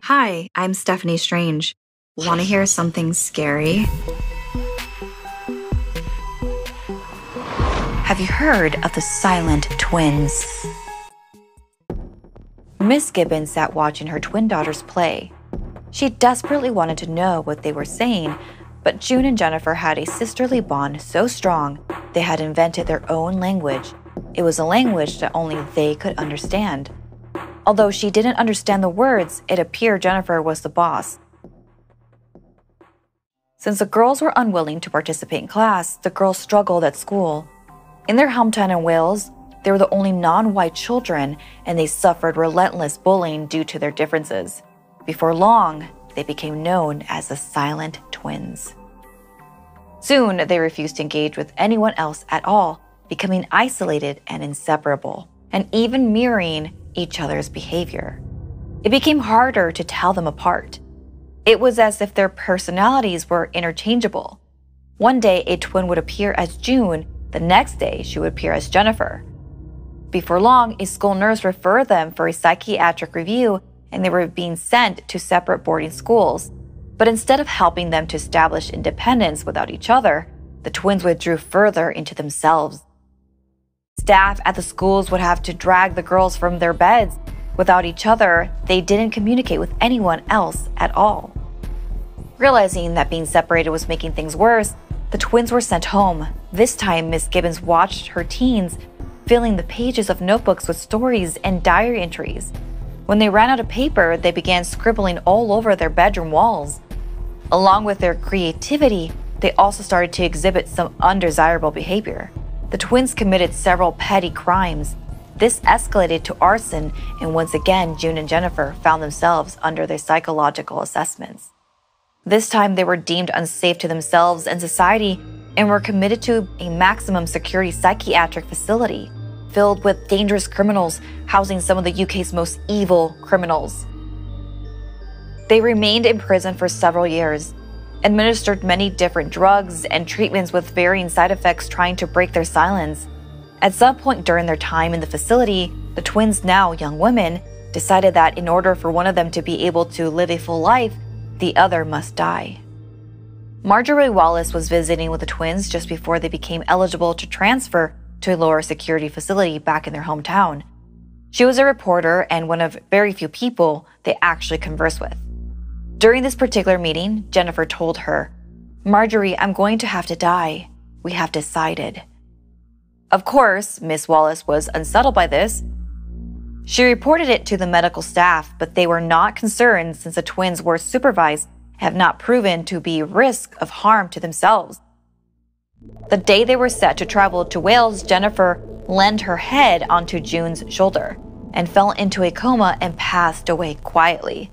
Hi, I'm Stephanie Strange. Want to hear something scary? Have you heard of the silent twins? Miss Gibbons sat watching her twin daughters play. She desperately wanted to know what they were saying, but June and Jennifer had a sisterly bond so strong they had invented their own language. It was a language that only they could understand. Although she didn't understand the words, it appeared Jennifer was the boss. Since the girls were unwilling to participate in class, the girls struggled at school. In their hometown in Wales, they were the only non-white children, and they suffered relentless bullying due to their differences. Before long, they became known as the Silent Twins. Soon, they refused to engage with anyone else at all, becoming isolated and inseparable, and even mirroring each other's behavior. It became harder to tell them apart. It was as if their personalities were interchangeable. One day, a twin would appear as June. The next day, she would appear as Jennifer. Before long, a school nurse referred them for a psychiatric review, and they were being sent to separate boarding schools. But instead of helping them to establish independence without each other, the twins withdrew further into themselves. Staff at the schools would have to drag the girls from their beds. Without each other, they didn't communicate with anyone else at all. Realizing that being separated was making things worse, the twins were sent home. This time, Miss Gibbons watched her teens filling the pages of notebooks with stories and diary entries. When they ran out of paper, they began scribbling all over their bedroom walls. Along with their creativity, they also started to exhibit some undesirable behavior. The twins committed several petty crimes. This escalated to arson, and once again, June and Jennifer found themselves under their psychological assessments. This time, they were deemed unsafe to themselves and society and were committed to a maximum security psychiatric facility filled with dangerous criminals, housing some of the UK's most evil criminals. They remained in prison for several years, administered many different drugs and treatments with varying side effects trying to break their silence. At some point during their time in the facility, the twins, now young women, decided that in order for one of them to be able to live a full life, the other must die. Marjorie Wallace was visiting with the twins just before they became eligible to transfer to a lower security facility back in their hometown. She was a reporter and one of very few people they actually conversed with. During this particular meeting, Jennifer told her, "Marjorie, I'm going to have to die. We have decided." Of course, Miss Wallace was unsettled by this. She reported it to the medical staff, but they were not concerned since the twins were supervised and have not proven to be a risk of harm to themselves. The day they were set to travel to Wales, Jennifer leaned her head onto June's shoulder and fell into a coma and passed away quietly.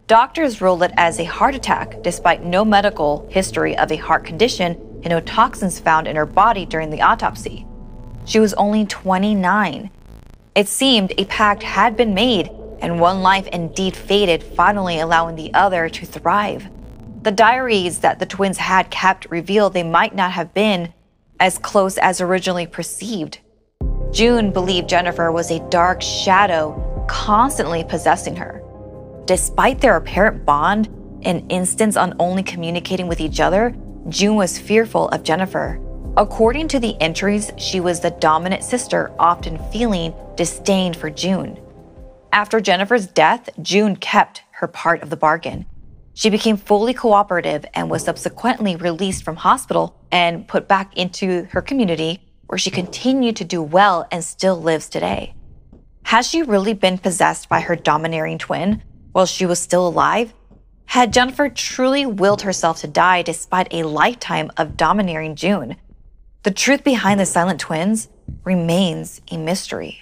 Doctors ruled it as a heart attack despite no medical history of a heart condition and no toxins found in her body during the autopsy. She was only 29. It seemed a pact had been made, and one life indeed faded, finally allowing the other to thrive. The diaries that the twins had kept revealed they might not have been as close as originally perceived. June believed Jennifer was a dark shadow constantly possessing her. Despite their apparent bond and insistence on only communicating with each other, June was fearful of Jennifer. According to the entries, she was the dominant sister, often feeling disdain for June. After Jennifer's death, June kept her part of the bargain. She became fully cooperative and was subsequently released from hospital and put back into her community, where she continued to do well and still lives today. Has she really been possessed by her domineering twin while she was still alive? Had Jennifer truly willed herself to die despite a lifetime of domineering June? The truth behind the silent twins remains a mystery.